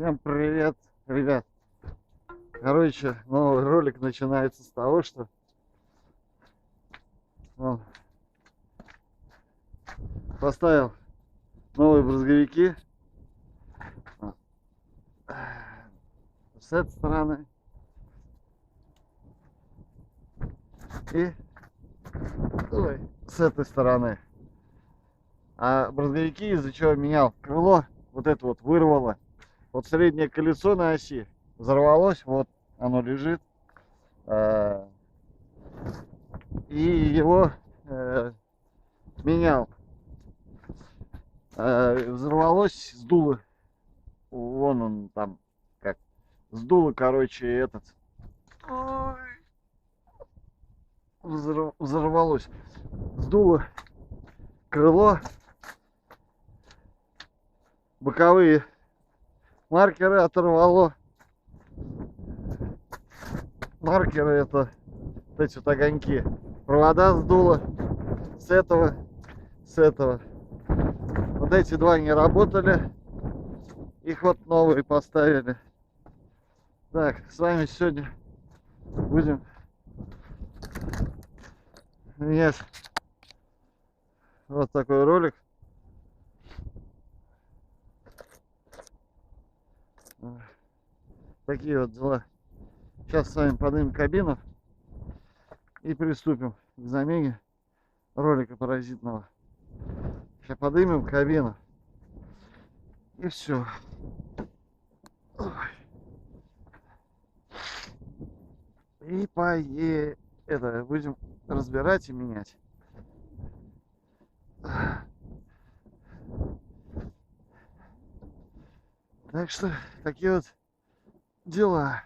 Всем привет, ребят. Короче, новый ролик начинается с того, что поставил новые брызговики с этой стороны и с этой стороны. А брызговики, из-за чего менял крыло, вот это вот вырвало. Вот среднее колесо на оси взорвалось, вот оно лежит. И его менял. Взорвалось, сдуло. Вон он там, как сдуло, короче, этот. Взорвалось. Сдуло крыло. Боковые маркеры оторвало. Маркеры это вот эти вот огоньки. Провода сдуло. С этого. Вот эти два не работали. Их вот новые поставили. Так, с вами сегодня будем менять вот такой ролик. Такие вот дела. Сейчас с вами поднимем кабину и приступим к замене ролика паразитного. Сейчас поднимем кабину и все. И будем разбирать и менять. Так что такие вот дела.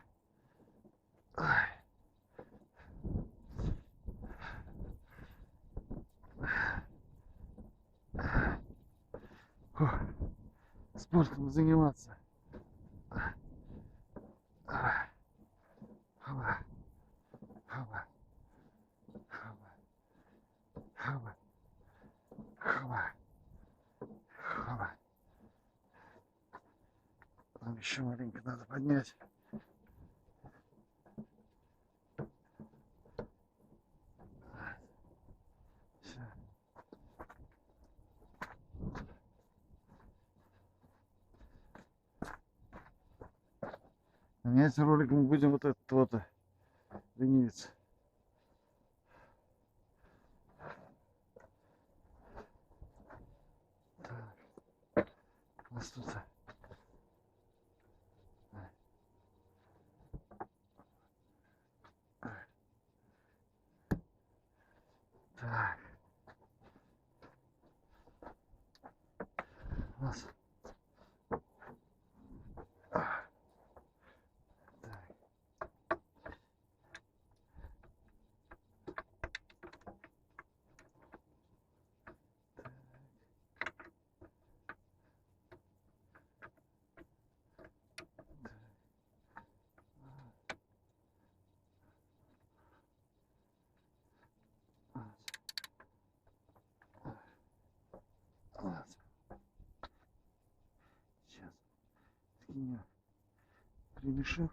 Спортом заниматься. Там еще маленько надо поднять. Менять ролик мы будем вот этот вот ленивец. Так. У нас тут так. У нас сейчас скинем ремешок.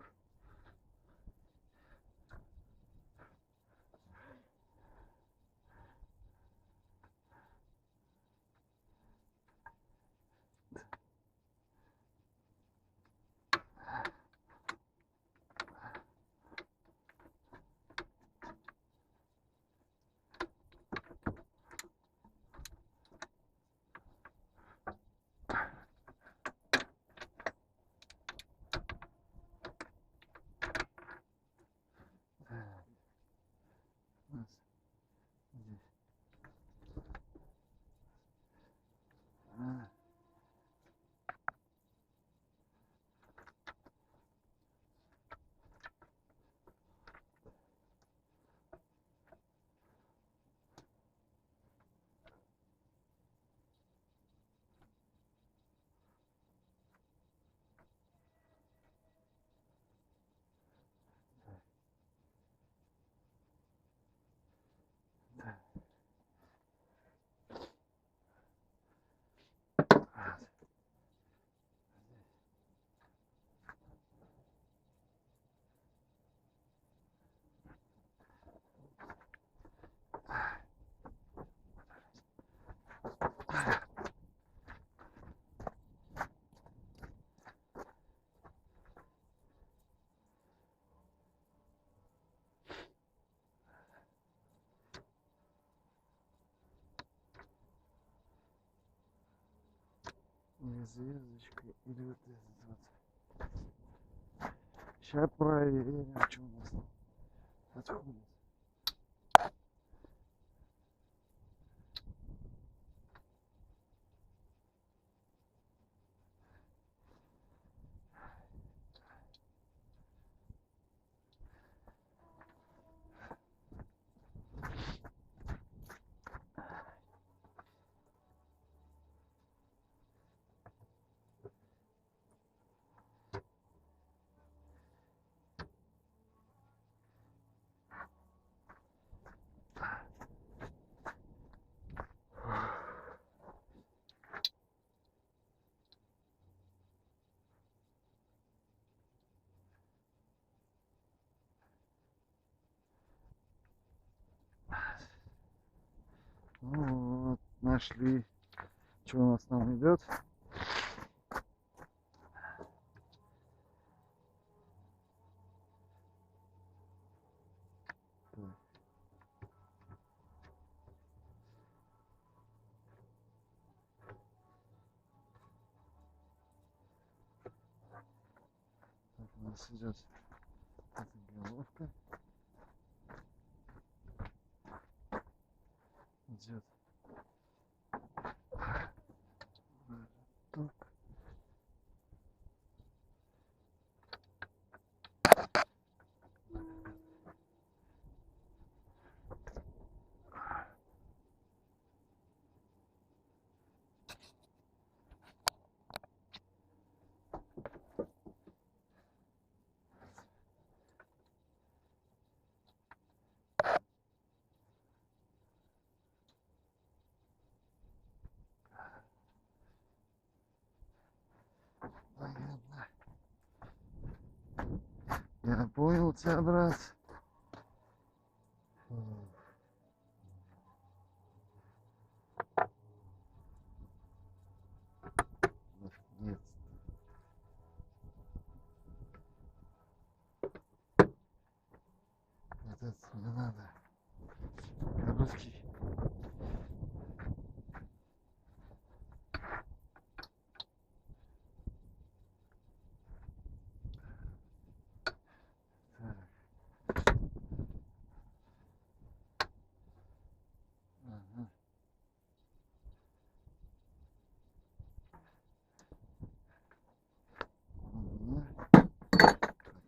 Или звездочка, или вот этот вот. Сейчас проверим, что у нас отходит. Ну вот, нашли. Что у нас там идет? Так, у нас идет эта головка. Идет. Так. Понятно. Я понял тебя, брат. Нет. Этот не надо. Русский. Ага.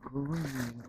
Такого нет.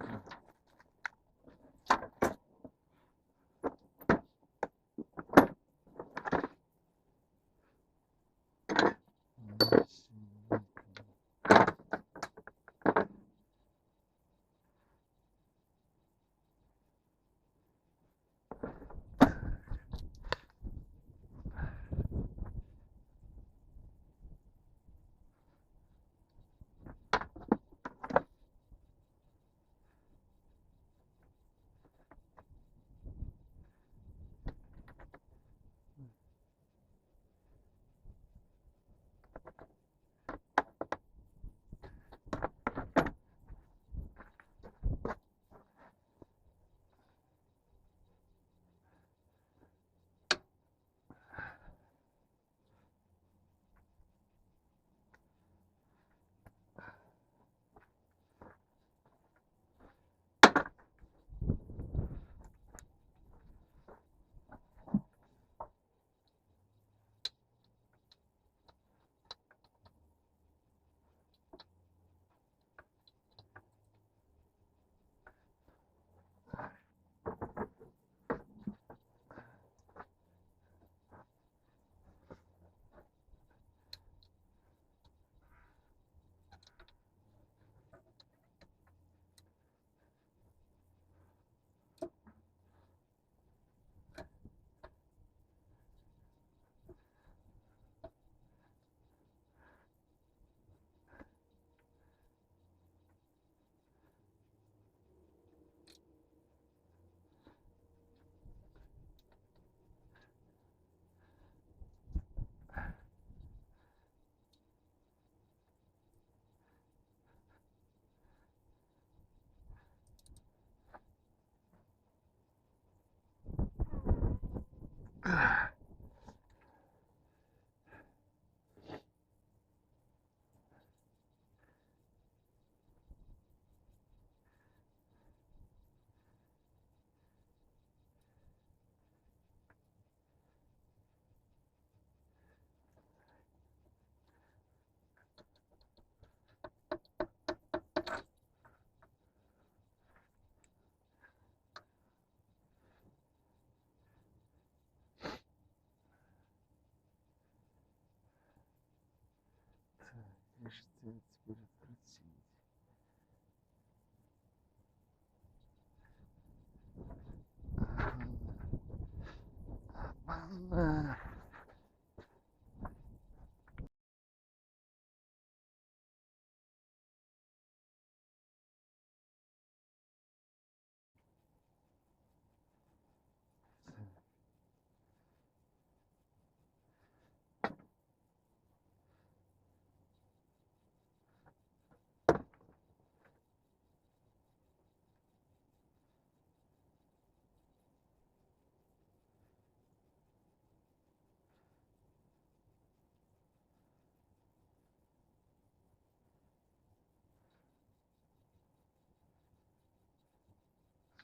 Кажется, я теперь отвратительный. Обана.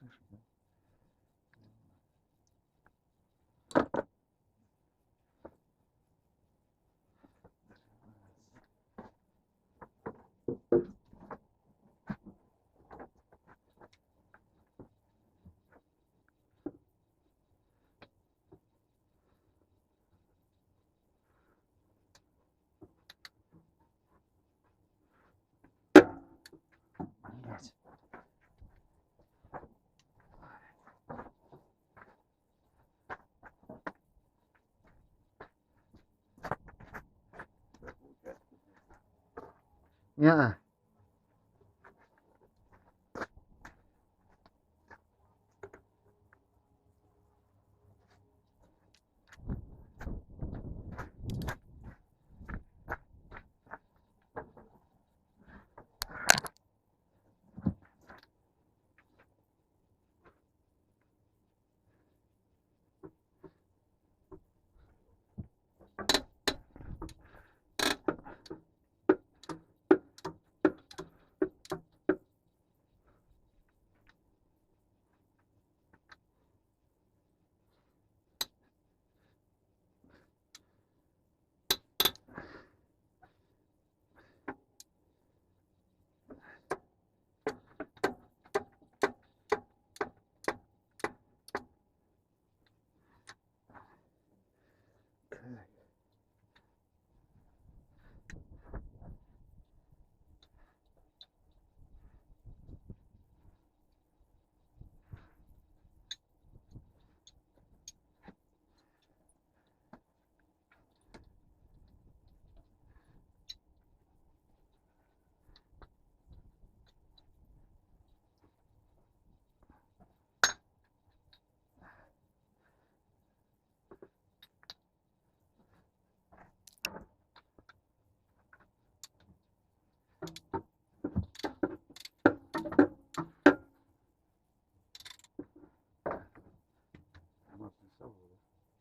Слышь, да? Блядь. Не-а.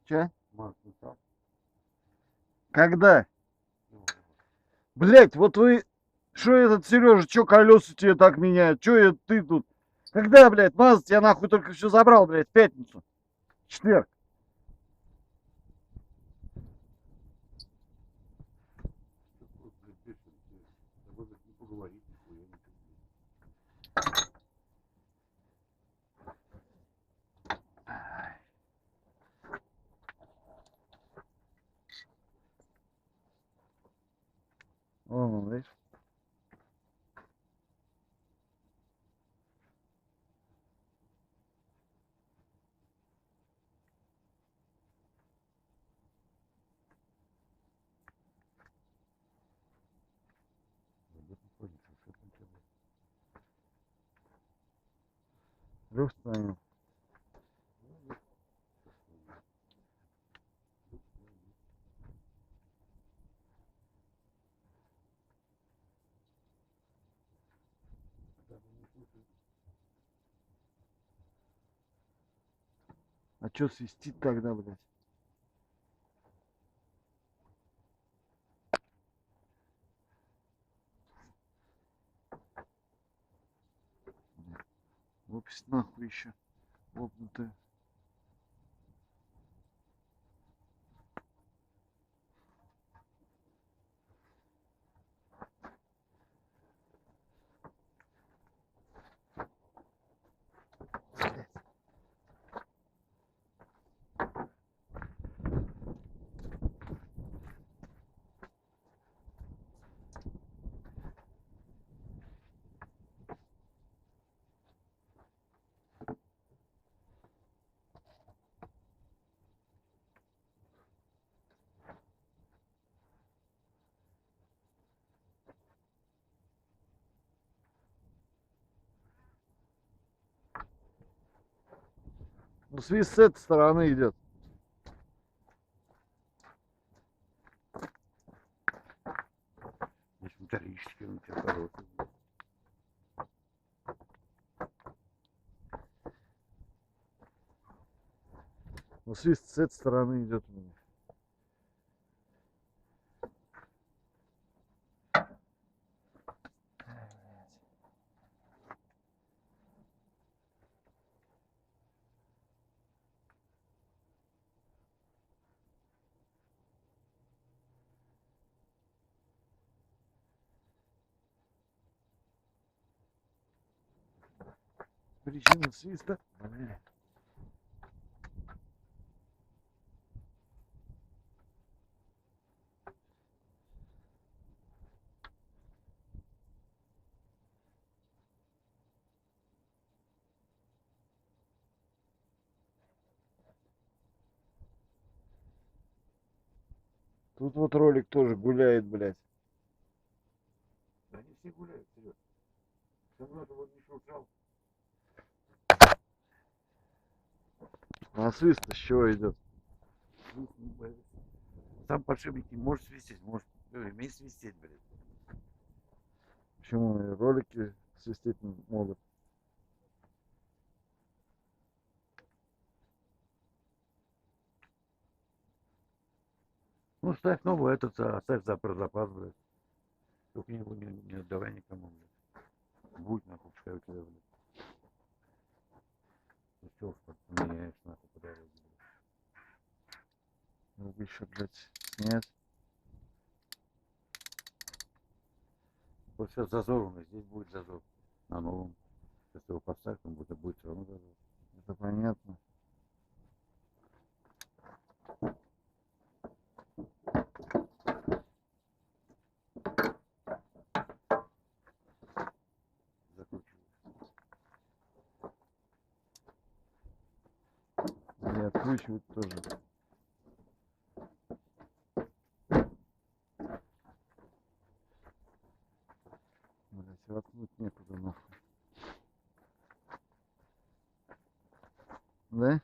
Че? Когда? Блять, вот вы... Что этот Сережа, что колеса тебе так меняют? Что ты тут? Когда, блядь, мазать? Я нахуй только все забрал, блядь, в пятницу. В четверг. Вон, видишь? Люфт понял. А что свистит тогда, блядь? Лопасть нахуй еще. Лопнутая. Ну, свист с этой стороны идет. Здесь металлический, он у тебя хороший. Ну, свист с этой стороны идет у меня. Причина свиста. Тут вот ролик тоже гуляет, блядь. Да они все гуляют, Серег. Со мной-то вот не шуршал. А свист с чего идет? Сам подшипник не может свистеть, может, умеет свистеть, блядь. Почему и ролики свистеть не могут? Ну, ставь новый этот, оставь про запас, блядь. Только не отдавай никому, блядь. Будь нахуй, пускай у тебя, блядь. Ну что уж, поменяешь нахуй по дороге, блядь. Надо еще, блядь, снять. Вот сейчас зазор у нас, здесь будет зазор. На новом. Сейчас его поставь, он будет все равно зазор. Это понятно. Закручиваю. И откручивать тоже. Блядь, воткнуть некуда нахуй. Да?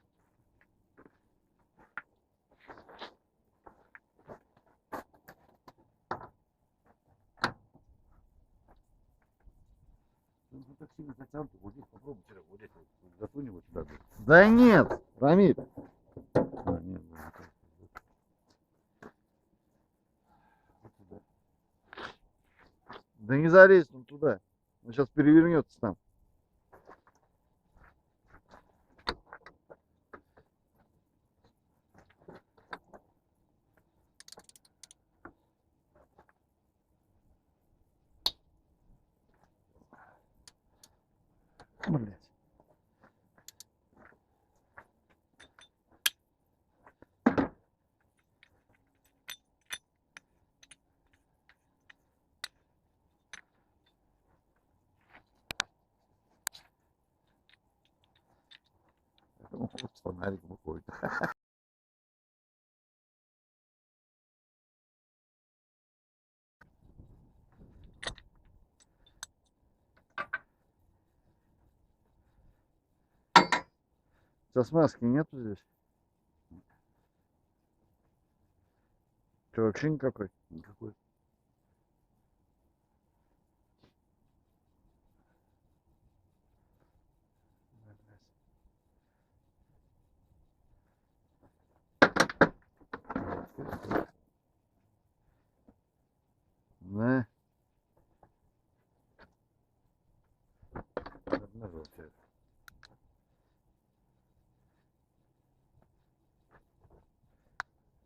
Ну, так сильно затянутый, вот здесь попробуй, Серег, вот здесь вот. Засунь его сюда, блядь. Да нет, Рамиль. А, нет, блядь, вот сюда. Да не залезь он туда. Он сейчас перевернется там. Блядь. Вот с фонариком уходит. У тебя смазки нету здесь? Что, вообще никакой? Никакой. Да. Нажал сейчас.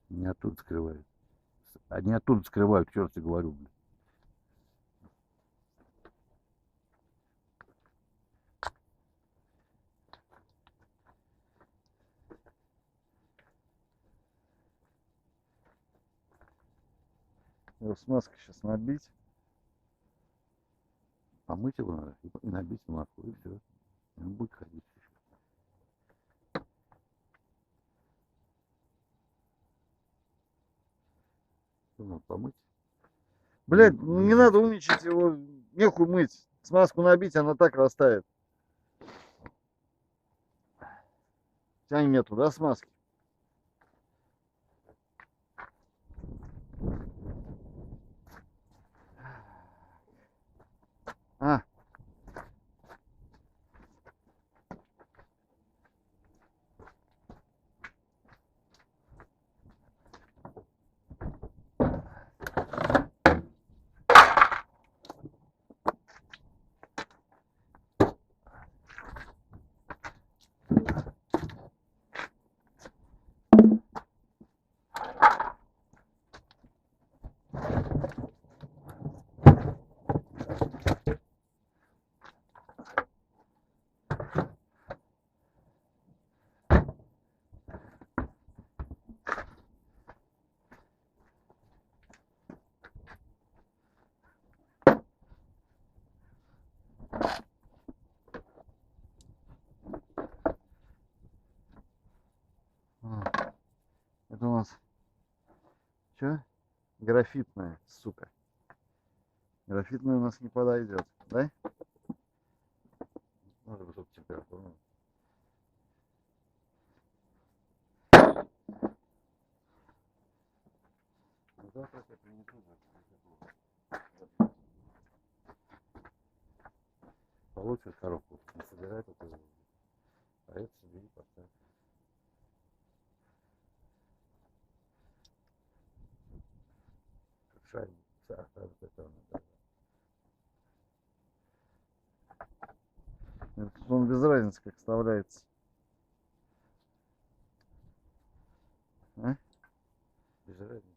Не оттуда скрывают. Одни оттуда скрывают, черт тебе говорю, блин. Его смазкой сейчас набить. Помыть его надо и набить смазку, и все. Он будет ходить. Что надо помыть? Блядь, ну не надо умничать его. Нехуй мыть. Смазку набить, она так растает. тебя нету, да, смазки? А, это у нас что? Графитная, сука. Графитная у нас не подойдет, да? Надо высокую температуру. Ну, завтра я принесу. Получишь коробку, не собирай такую. А это себе и поставь. Как шайбу. Вот это он, да. Он без разницы как вставляется. А? Без разницы.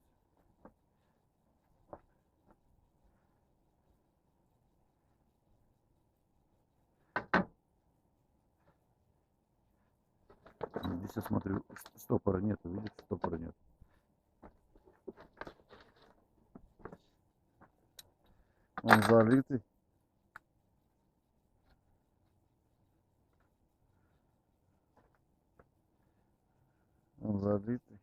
Здесь я смотрю, стопора нету, видишь, стопора нет. Он залитый. Он залитый.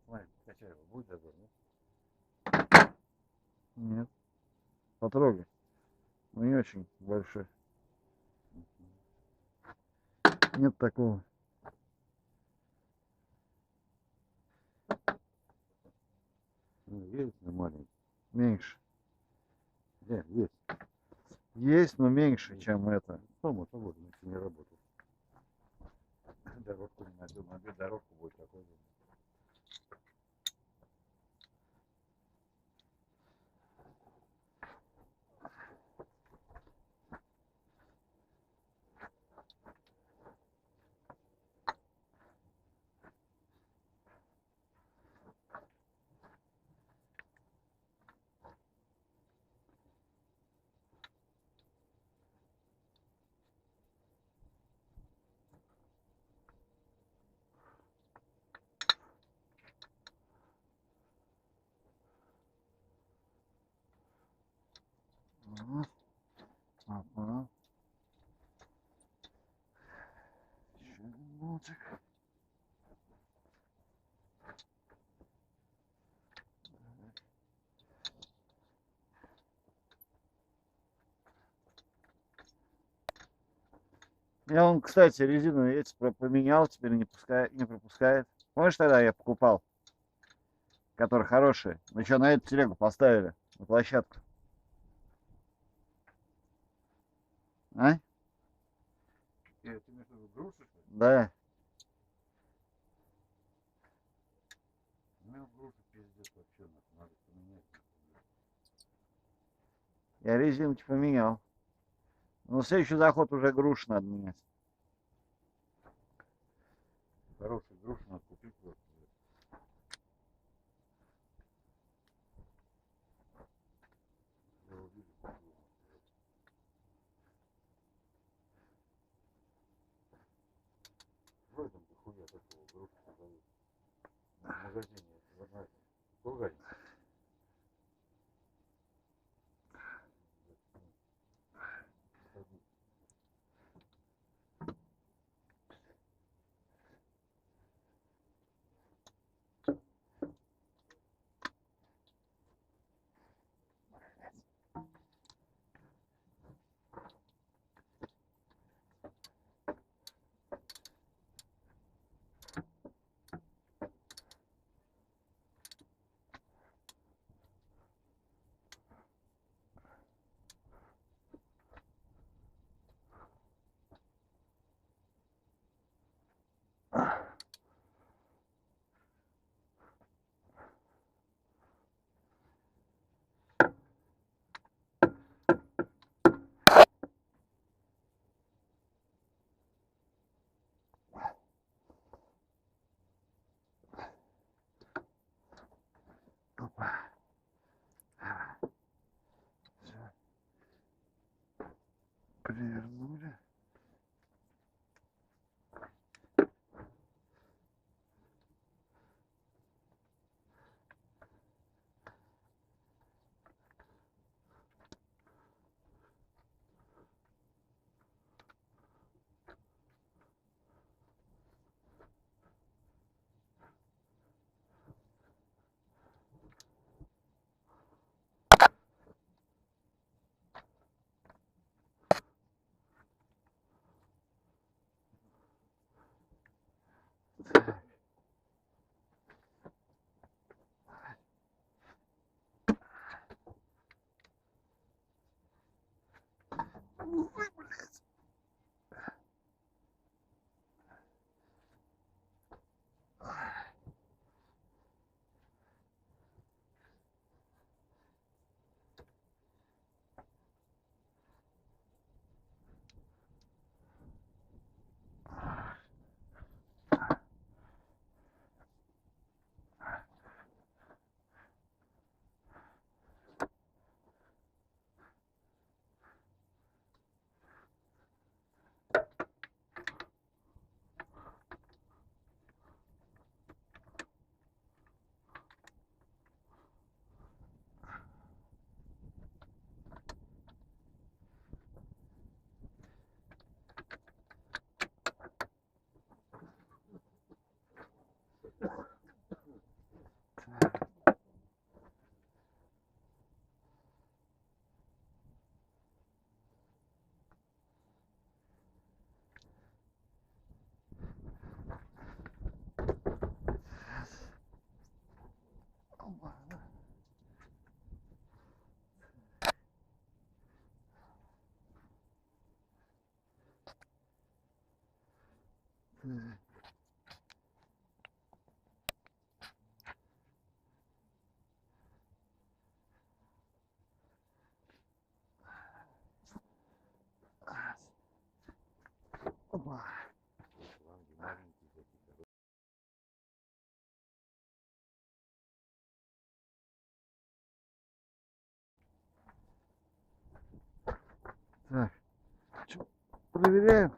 Смотри, качай его, будет забор, нет? Нет. Потрогай. Ну не очень большой. Нет такого. Ну, есть, но маленький. Меньше. Нет, есть. Есть, но меньше, чем это. Само собой, ничего не работает. Дорожку не найду, на дорожку будет такой же. Ага. Ага. Еще один болтик. Я он, кстати, резиновые эти поменял, теперь не пропускает. Помнишь, тогда я покупал, которые хорошие? Мы что, на эту телегу поставили, на площадку? А? Ты имеешь в виду груши, что ли? Да. Я резинки поменял. Но следующий заход уже груш надо менять. Хороший груш надо купить. Вот. Я увидел, в этом дохуя такого груша продают. В магазине в интернете. Кургане. Опа. Всё. Привернули. Так. Ой, блядь. Опа, да. Так. Опа. Шланги маленькие такие. Так. Чё, проверяем.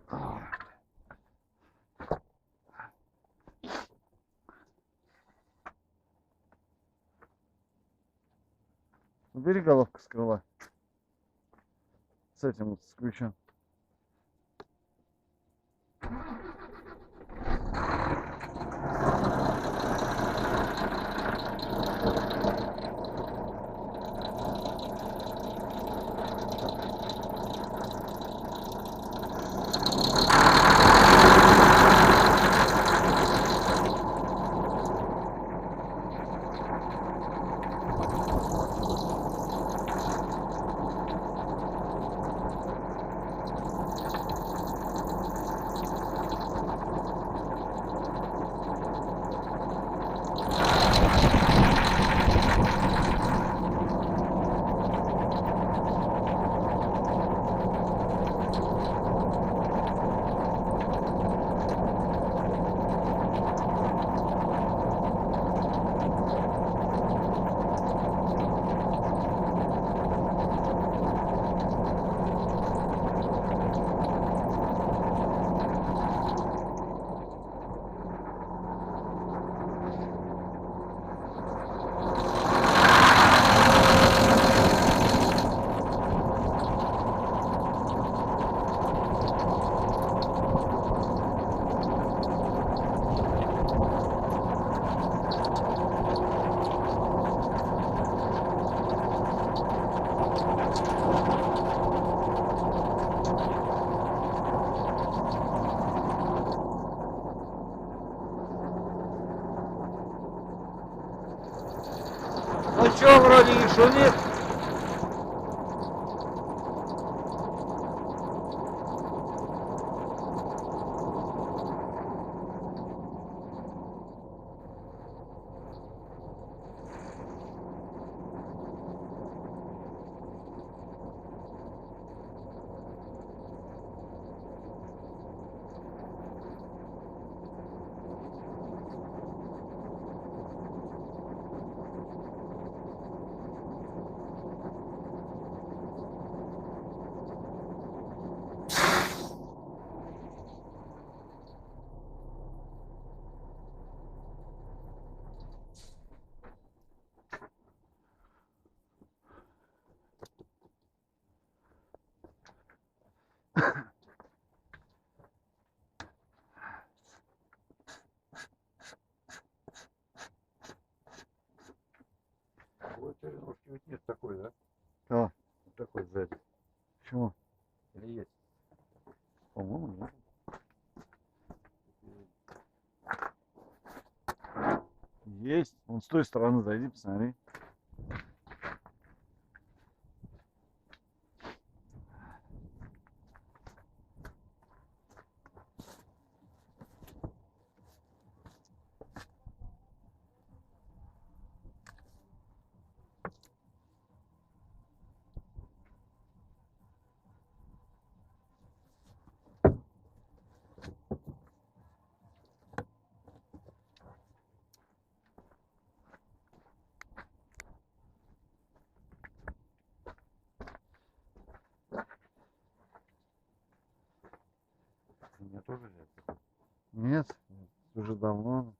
А. Убери головку с крыла. С этим вот, с ключом. ничего вроде не шумит. У этой ножки ведь нет такой, да? Что? Вот такой сзади. Почему? Или есть? По-моему, нет. Есть. Вон с той стороны зайди, посмотри. У меня тоже нет такой. Нет, уже давно.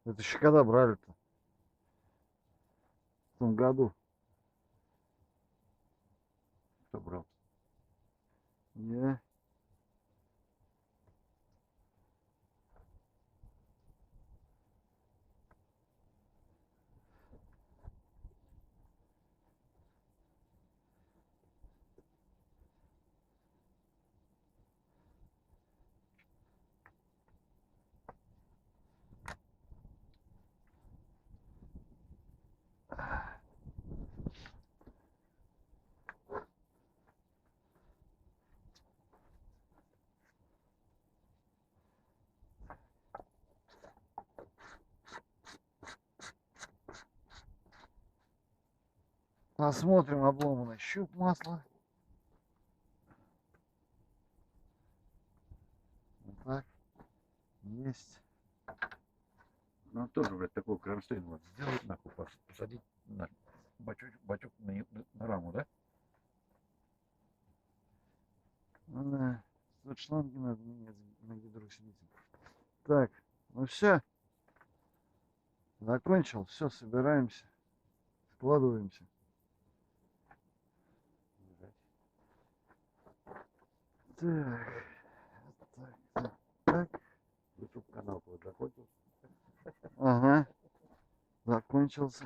Это еще когда брали-то? В том году. Кто брал? Я. Посмотрим обломанный щуп масла. Вот так. Есть. Ну тоже, блядь, такой кронштейн вот сделать, нахуй, посадить на бачок на раму, да? Ну да. Тут шланги надо менять на гидросилите. Так, ну все. Закончил. Все, собираемся. Складываемся. Так. Так. YouTube канал твой закончился. Ага. Закончился.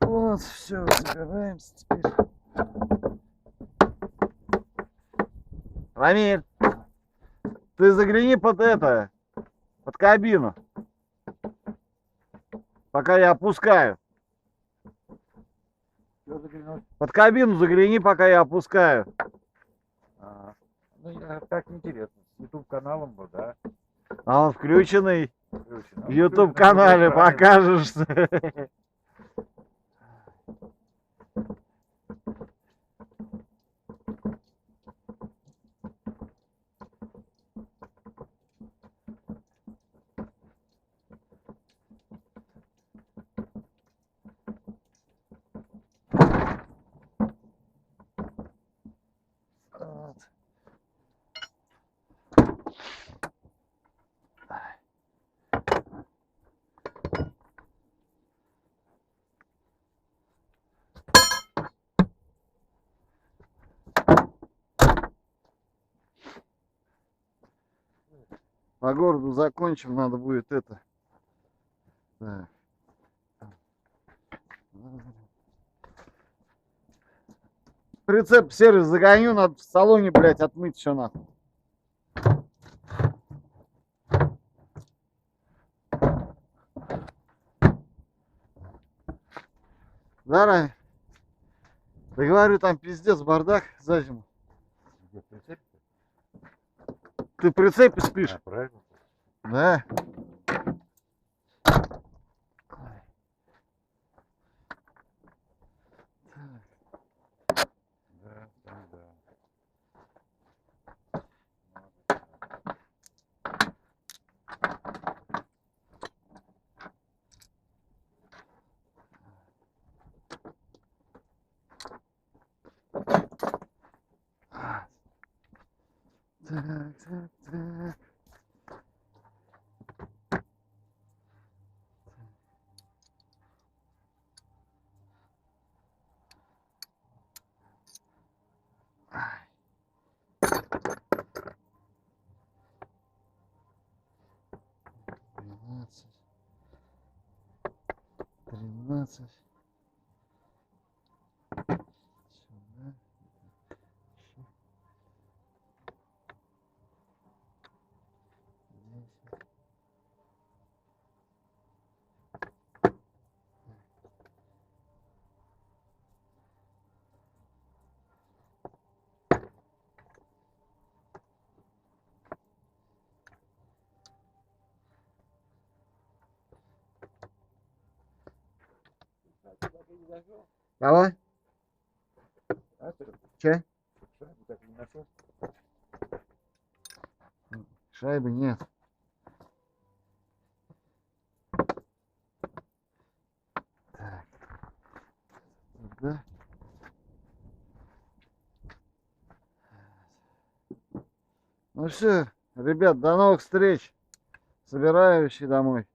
Вот, все, собираемся теперь. Рамиль, ты загляни под это, под кабину. Пока я опускаю. Что заглянуть? Под кабину загляни, пока я опускаю. Ну, так интересно. С YouTube каналом был, да? А он включенный. Включен. В YouTube канале покажешься. Вот. По городу закончим, надо будет это. Так. прицеп в сервис загоню, надо в салоне, блядь, отмыть все нахуй. Да, Рами? Да говорю, там пиздец, бардак за зиму. Где прицеп? Ты в прицепе спишь? А, правильно. Да. Да, там, да. Так. 12, 13. Сюда. Еще. 10. Кого? А, ты Че? шайбу так и не нашел? Шайбы нет. Так. Туда. Ну все, ребят, до новых встреч. Собираюсь и домой.